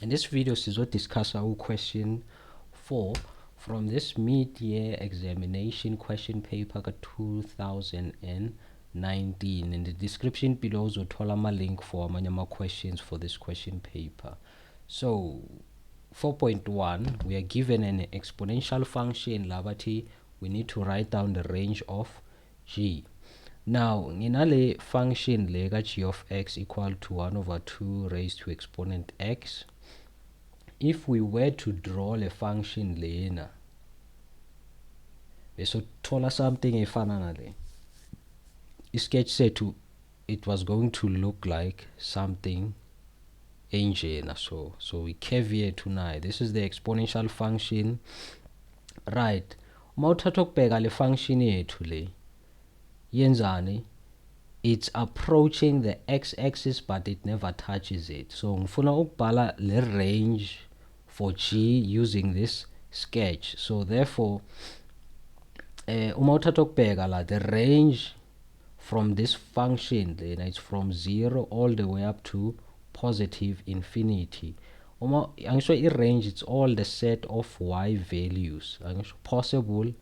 In this video we'll discuss our question 4 from this mid-year examination question paper 2019. In the description below uzothola ama link for amanye ama questions for this question paper. So 4.1, we are given an exponential function labati we need to write down the range of g. Now nginale function lega g of x equal to 1 over 2 raised to exponent x. If we were to draw a function lena besothola something efana nale, isketch sethu it was going to look like something enjena. So we curve tonight. This is the exponential function, right? Uma uthatha ukubheka le function yethu le yenzani, it's approaching the x-axis but it never touches it. So ngifuna ukubhala le range for g using this sketch. So therefore uma uthatha ukubheka la, the range from this function then it's from 0 all the way up to positive infinity. Uma angisho i-range, it's all the set of y values, angisho possible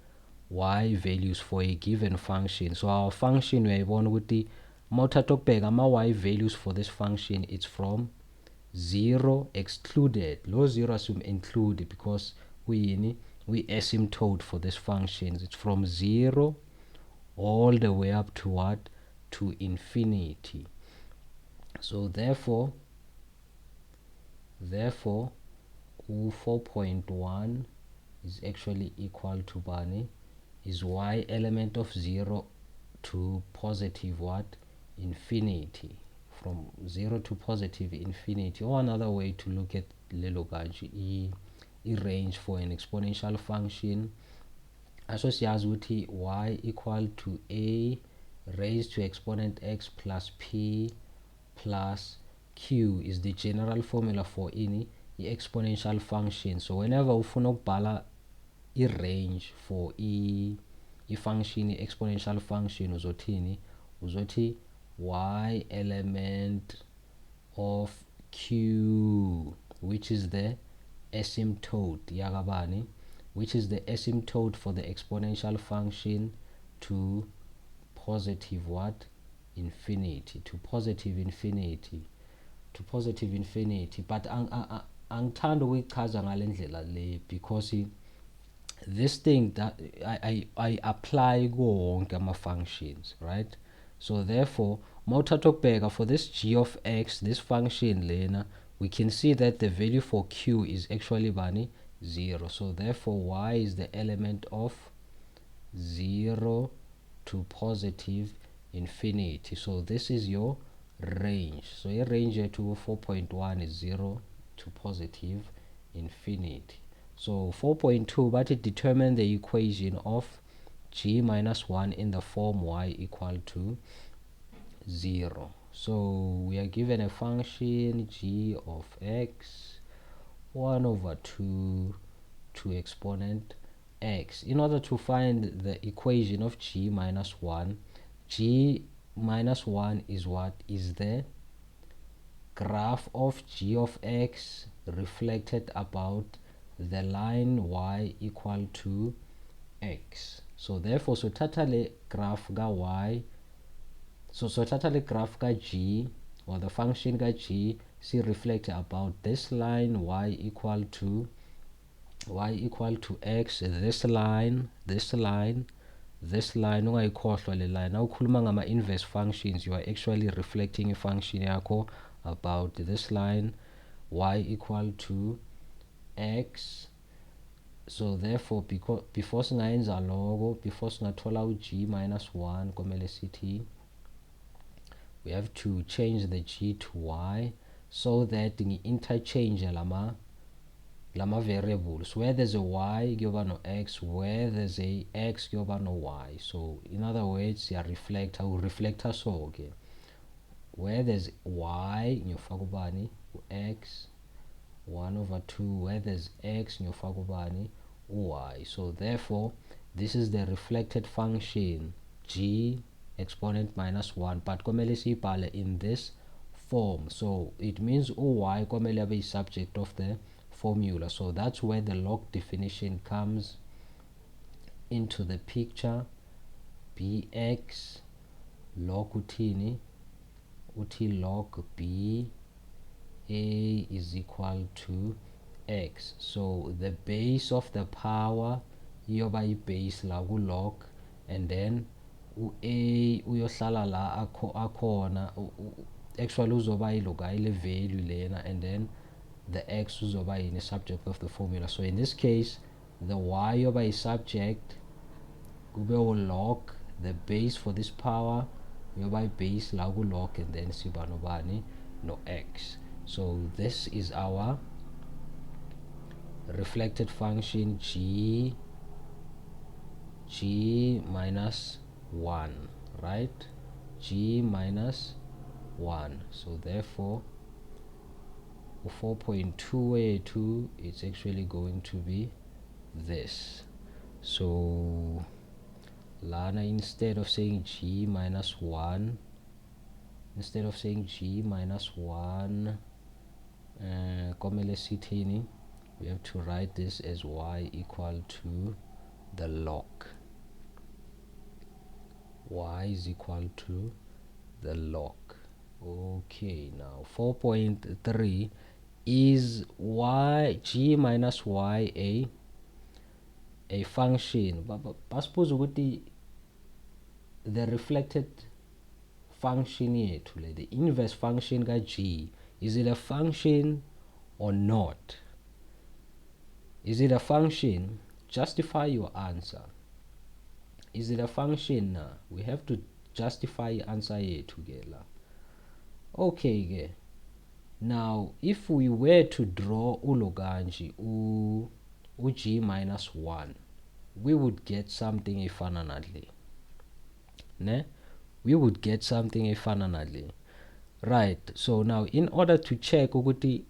y values for a given function. So our function uyayibona ukuthi uma uthatha ukubheka ama y values for this function, it's from 0 excluded. Low 0 assume include because we asymptote for this function. It's from 0 all the way up to what? To infinity. So therefore 4.1 is actually equal to bani is y element of 0 to positive what? Infinity. From 0 to positive infinity. Or another way to look at lelo kanje range for an exponential function, aso siyazi ukuthi y equal to a raised to exponent x plus p plus q is the general formula for any exponential function. So whenever ufuna ukubhala i-range for i-function, exponential function, uzothini? Uzothi y element of q, which is the asymptote yakabani, which is the asymptote for the exponential function to positive what? Infinity. To positive infinity. To positive infinity. But angithanda ukuyichaza ngale ndlela le because this thing that I apply kuwo wonke ama functions, right? So therefore mawuthatha ukubheka for this g of x, this function lena, we can see that the value for q is actually bani 0. So therefore y is the element of 0 to positive infinity. So this is your range. So your range to 4.1 is 0 to positive infinity. So 4.2, but it determines the equation of g minus 1 in the form y equal to 0. So we are given a function g of x 1 over 2 to exponent x. In order to find the equation of g minus 1, g minus 1 is what? Is the graph of g of x reflected about the line y equal to x. So therefore sothatha le graph ka y, so sothatha le graph ka g or the function ka g, see reflect about this line y equal to x, this line ungayikhohlwa le line. Nawukhuluma ngama inverse functions, you are actually reflecting a function yakho about this line y equal to x. So therefore before singayenza lokho, before singathola u-g minus 1, komele sithi we have to change the g to y so that ngi-interchange lama variables. Where there's a y kuyoba no x, where there's a x kuyoba no y. So in other words, ya reflector reflector so ke where there's y ngiyofaka ubani x 1 over 2, where there's x ngiyofaka ubani y. So therefore this is the reflected function g exponent minus 1, but komele siyibhale in this form. So it means y kwamele abe subject of the formula. So that's where the log definition comes into the picture. Bx log uthini, uthi log b a is equal to x. So the base of the power iyoba base la ku log, and then a uyohlala la akhona, actually uzoba iloga ile value lena, and then the x uzoba in a subject of the formula. So in this case the y yoba is subject, kube log, the base for this power yoba base la ku log, and then siba nobani no x. So this is our reflected function g minus 1, right? G minus 1. So therefore 4.2a2 it's actually going to be this. So lana, instead of saying g minus 1, komele sithini, we have to write this as y equal to the log. Y is equal to the log. Okay, now 4.3 is g minus y a function, but suppose ukuthi the reflected function yethu, the inverse function ka g, is it a function or not? Is it a function? Justify your answer. Is it a function now? We have to justify answer here together. Okay, now if we were to draw uloganji u g minus 1, we would get something efananadli. Ne? We would get something efananadli. Right. So now in order to check ukuthi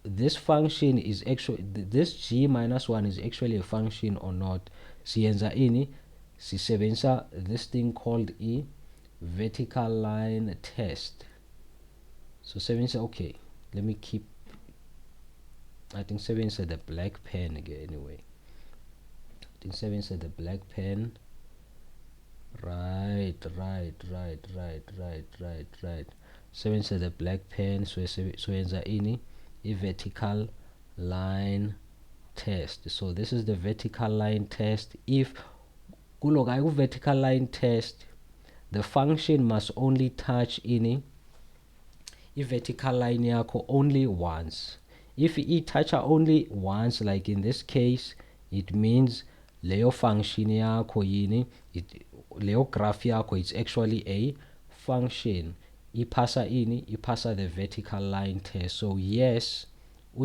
this function is actually, this g minus 1 is actually a function or not, siyenza ini, sisebenzisa this thing called a vertical line test. So sebenzisa, okay, let me keep, I think sebenzisa the black pen again anyway. I think sebenzisa the black pen. Right. Sebenzisa the black pen, so yenza ini, a vertical line test. So this is the vertical line test. If kuloga vertical line test, the function must only touch ini a vertical line yakho only once. If it touch only once, like in this case, it means leyo function yakho yini, leyo graph yakho, it's actually a function. Ipasa the vertical line test. So yes,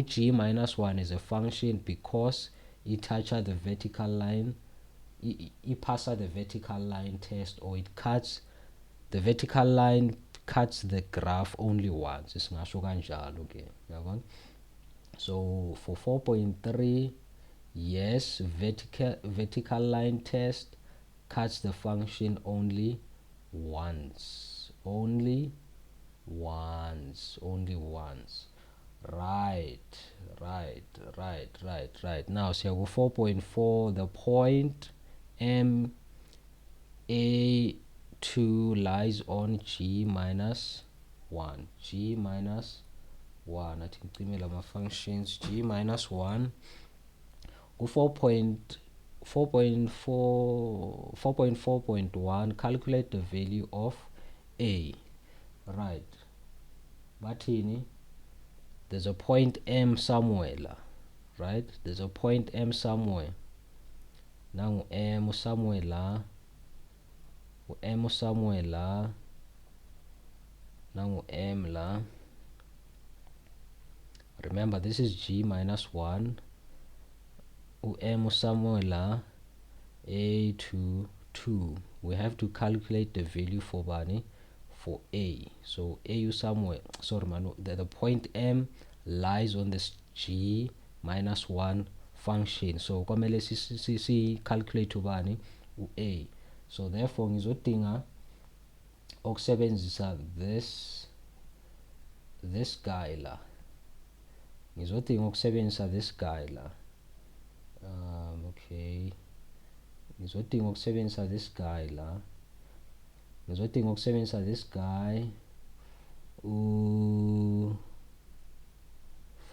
g minus 1 is a function because it touches the vertical line, it passes the vertical line test, or it cuts the vertical line, cuts the graph only once. Okay. So for 4.3, yes, vertical line test cuts the function only once. Only once. Right. Now so 4.4, the point MA2 lies on g minus 1. G minus 1. I think similar my functions, g minus 1. 4.4.1, calculate the value of a. Right. But there's a point M somewhere, right? There's a point M somewhere. Now M somewhere la. Now M la. Remember, this is g minus 1. M somewhere la. A to 2. We have to calculate the value for bani, for a. So a somewhere, sorry man, the point M lies on this g minus 1 function. So komele si calculate ubani a. So therefore ngizodinga okusebenzisa this this guy la, ngizodinga ukusebenzisa this guy la. Okay, ngizodinga ukusebenzisa this guy la, ngizodinga ukusebenzisa this guy u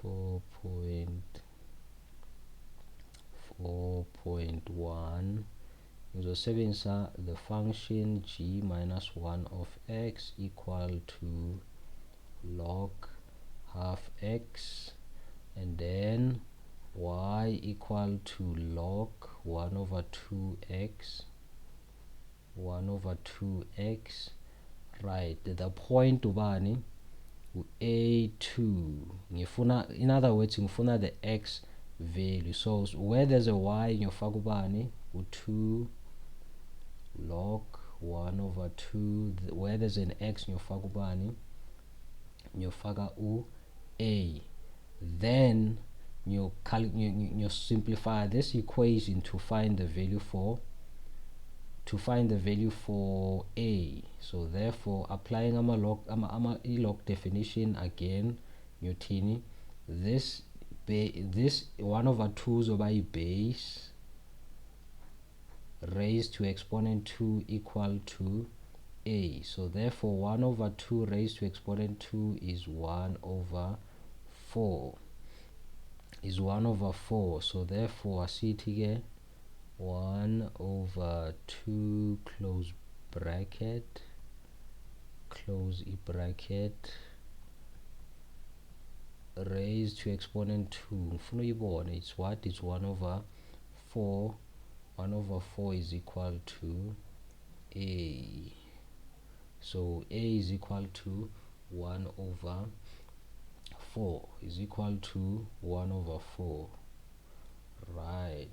4.1. ngizosebenzisa the function g minus 1 of x equal to log half x, and then y equal to log 1 over 2x, 1 over 2x. Right, the point ubani a2. ngifuna, in other words, ngifuna the x value. So where there's a y ngiyofaka ubani u2 log 1 over 2. Where there's an x ngiyofaka ubani, ngiyofaka u-a. Then you simplify this equation to find the value for a. So therefore, applying log definition again, Newtini, this 1 over 2 is by base raised to exponent 2 equal to a. So therefore 1 over 2 raised to exponent 2 is 1 over 4, is 1 over 4. So therefore I see it here, 1 over 2 close bracket, close bracket, raised to exponent 2. It's what? It's 1 over 4. 1 over 4 is equal to a. So a is equal to 1 over 4, is equal to 1 over 4. Right.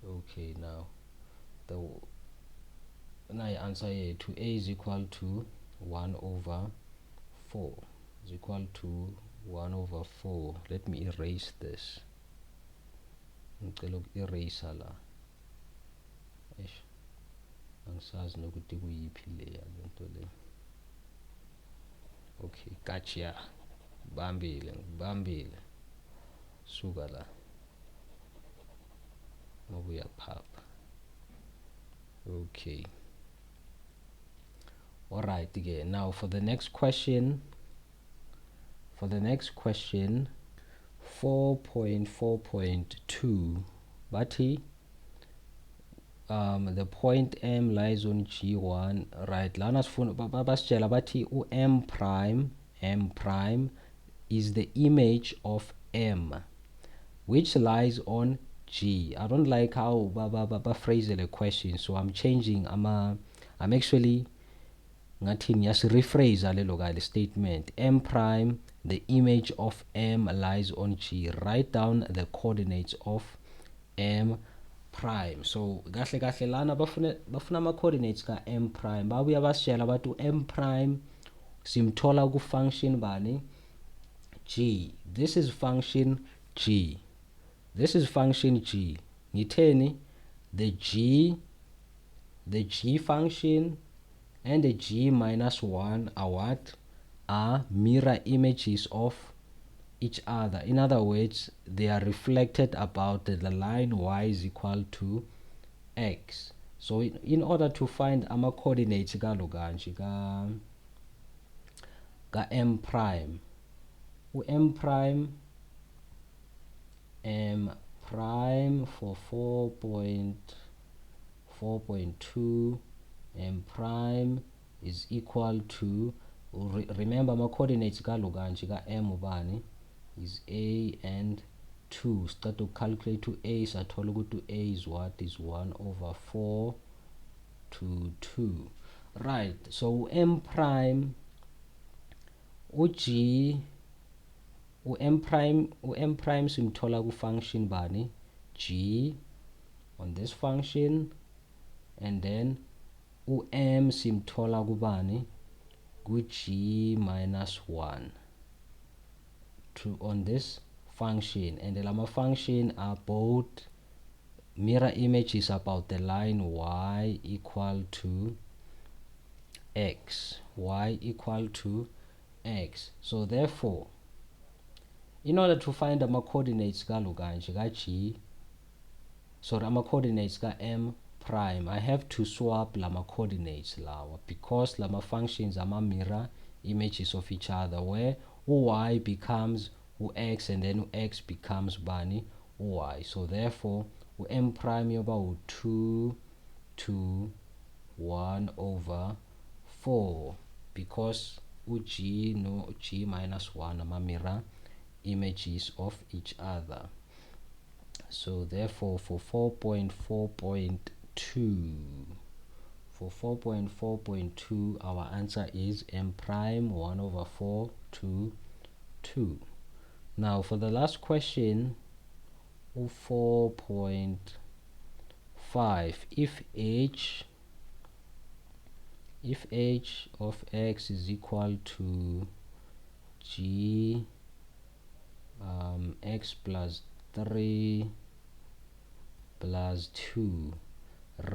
Okay, now I answer here to a is equal to 1 over 4, is equal to 1 over 4. Let me erase this. Erase la. Angisazi nokuthi kuyiphi leya lento le. Okay, gotcha. Bambile. Suka la. Ngobuya phapha. Okay. All right, again. Now for the next question. 4.4.2, Bati, the point M lies on G1. Right, lana basitshela bathi M prime is the image of M which lies on G. I don't like how phrase the question, so I'm changing. I'm actually ngathi rephrase alelo statement. M prime, the image of M lies on G. Write down the coordinates of M prime. So kahle lana bafuna ama coordinates ka M prime. Babuya basitshela bathi M prime simthola ku function bani? G. This is function G. Ngitheni? The G function and the G minus 1 are what? Are mirror images of each other. In other words, they are reflected about the line y is equal to x. So in order to find ama coordinates ka M prime, M prime for 4.2, M prime is equal to, remember my coordinates ka M ubani is a and 2. Start to calculate to a, so to a is what? Is 1 over 4 to 2. Right, so M prime M prime simthola ku function bani? G on this function, and then M simthola kubani? Ku G minus 1 on this function, and the lama function are both mirror images about the line y equal to x, y equal to x. So therefore, in order to find ama-coordinates kalukanje ka-g, sorry, ama-coordinates ka-m prime, I have to swap lama-coordinates lawa, because lama-functions ama-mirror images of each other, where y becomes x and then x becomes bani y. So therefore m prime yoba u2 to 1 over 4, because u-g no g minus 1 ama-mirror images of each other. So therefore for 4.4.2 our answer is m prime 1 over 4 to 2. Now for the last question, 4.5, if h of x is equal to g x plus 3 plus 2,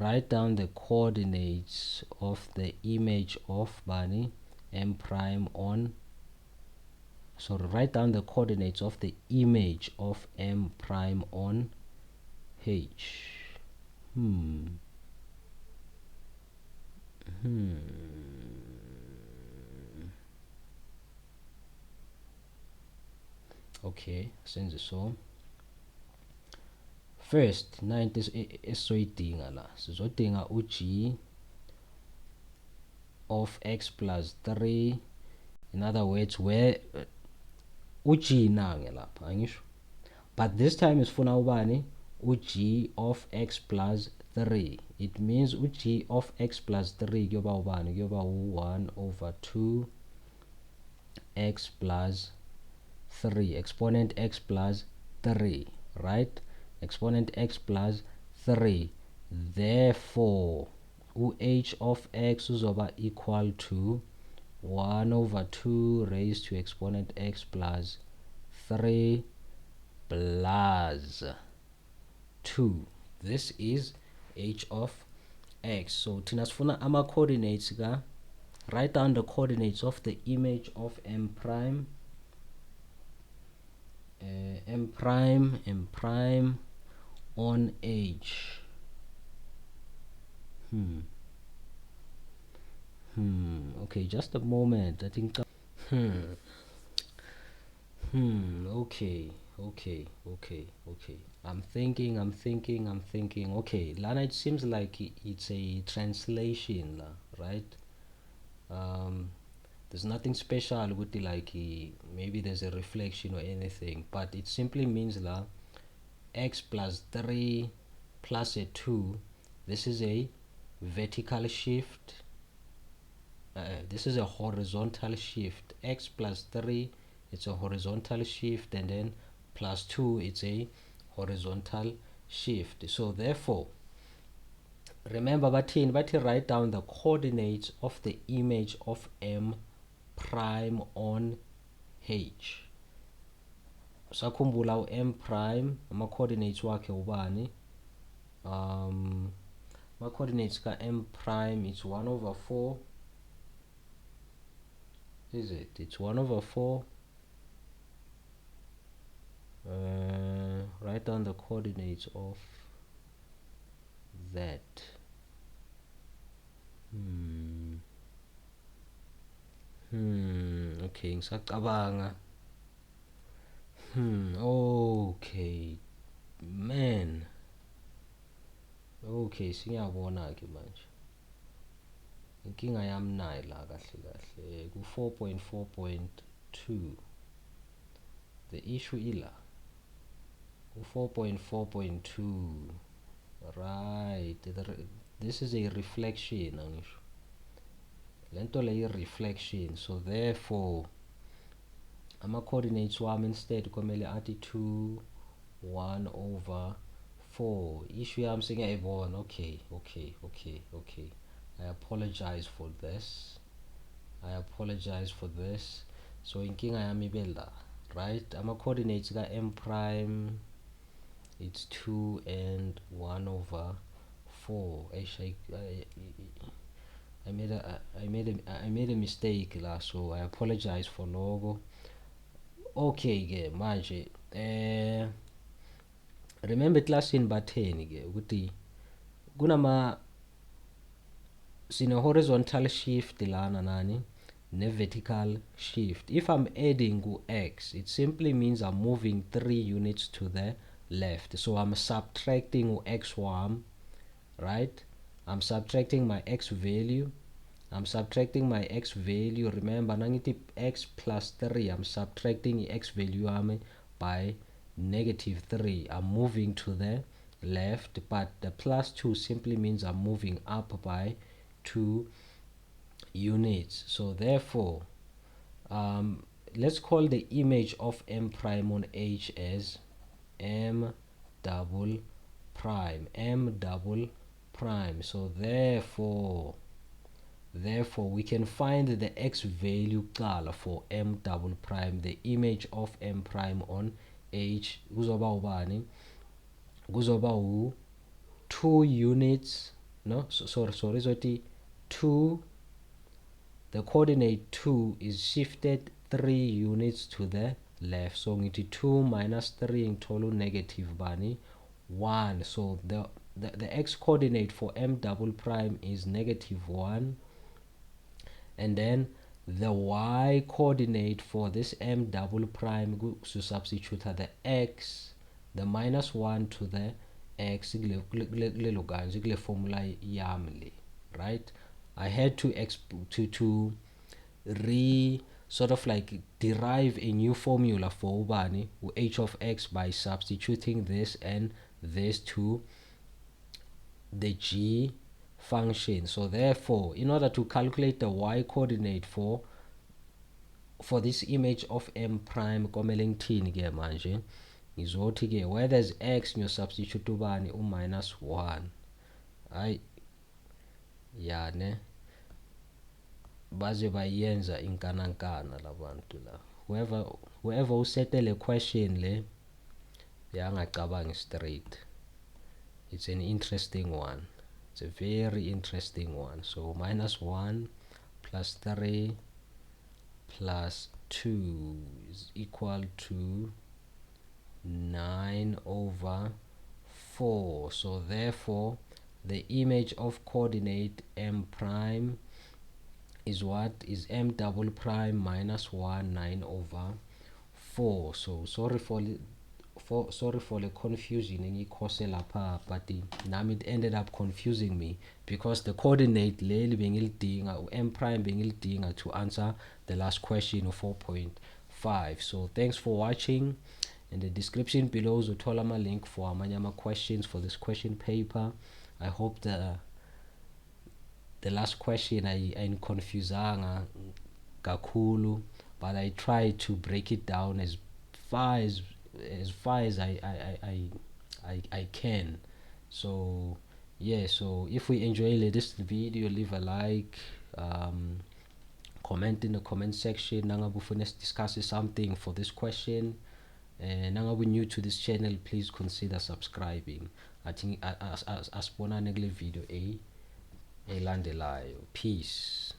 write down the coordinates of the image of bani m prime on, so write down the coordinates of the image of m prime on h. Okay, senze so. First, into esizoyidinga la, sizodinga u-g of x plus 3. In other words, where u-g nange lapha angisho, but this time isifuna ubani u-g of x plus 3. It means u-g of x plus 3 kuyoba ubani, kuyoba u-1 over 2 x plus 3, exponent x plus 3, right? Exponent x plus 3. Therefore h of x uzoba equal to 1 over 2 raised to exponent x plus 3 plus 2. This is h of x. So thina sifuna ama coordinates ka, write down the coordinates of the image of m prime, m prime on h. Okay, just a moment, I think okay, I'm thinking. Okay, Lana, it seems like it's a translation, right? There's nothing special with it, like maybe there's a reflection or anything, but it simply means la x plus 3 plus a 2. This is a vertical shift, this is a horizontal shift. X plus 3, it's a horizontal shift, and then plus 2, it's a horizontal shift. So therefore, remember but write down the coordinates of the image of m prime on h. Sakhumbula m prime ama coordinates wakhe ubani, my coordinates ka m prime is 1 over 4. Is it? It's 1 over 4. Write down the coordinates of that. Okay, ngisacabanga. Okay, man. Okay, singiyabona ke manje. Inkinga yami nayo la kahle ku 4.4.2. The issue ila ku 4.4.2, right? This is a reflection angisho. Lento le reflection, so therefore ama coordinates wami instead komele athi 2 1 over 4. Issue yami singiyayibona. Okay. I apologize for this. So inkinga yami ibela, right? Ama coordinates ka m prime, it's 2 and 1 over 4. I made a mistake la, so I apologize for logo. Okay ke manje remember classini batheni ke ukuthi kunama sine horizontal shift lana nani ne vertical shift. If I'm adding x, it simply means I'm moving 3 units to the left. So I'm subtracting x1, right? I'm subtracting my x value. I'm subtracting my x value. Remember, nangithi x plus 3. I'm subtracting x value by -3. I'm moving to the left, but the plus 2 simply means I'm moving up by 2 units. So therefore, let's call the image of m prime on h as m double prime. So therefore we can find the x value color for m double prime. The image of m prime on h kuzoba ubani? Kuzoba 2 units, no, sorry zothi 2, the coordinate 2 is shifted 3 units to the left. So ngithi 2 minus 3 ngithola negative bani 1. So the x coordinate for m double prime is -1, and then the y coordinate for this m double prime to substitute the x, the -1 to the x kule formula yami, right? I had to sort of like derive a new formula for ubani h of x by substituting this and this to the g function. So therefore, in order to calculate the y coordinate for this image of m prime, komele ngithini ke manje? Ngizothi ke where there's x ngiyosubstitute ubani u-1. Hayi ya ne baze bayenza inkanankana labantu la. Whoever usetele question le yangacabangi straight. It's an interesting one. It's a very interesting one. So -1 plus 3 plus 2 is equal to 9/4. So therefore the image of coordinate m prime is what? Is m double prime -1 9/4. So sorry for the confusion engikhoze lapha, but nami it ended up confusing me because the coordinate leli bengilidinga m prime bengilidinga to answer the last question of 4.5. So thanks for watching. In the description below uzothola ama link for amanye ama questions for this question paper. I hope the last question I confusanga kakhulu, but I try to break it down as far as I can. So yeah, so if we enjoy this video, leave a like, comment in the comment section nangabe ufuna discuss something for this question, and nangabe new to this channel, please consider subscribing. I think asibonane kule video elandelayo. Peace.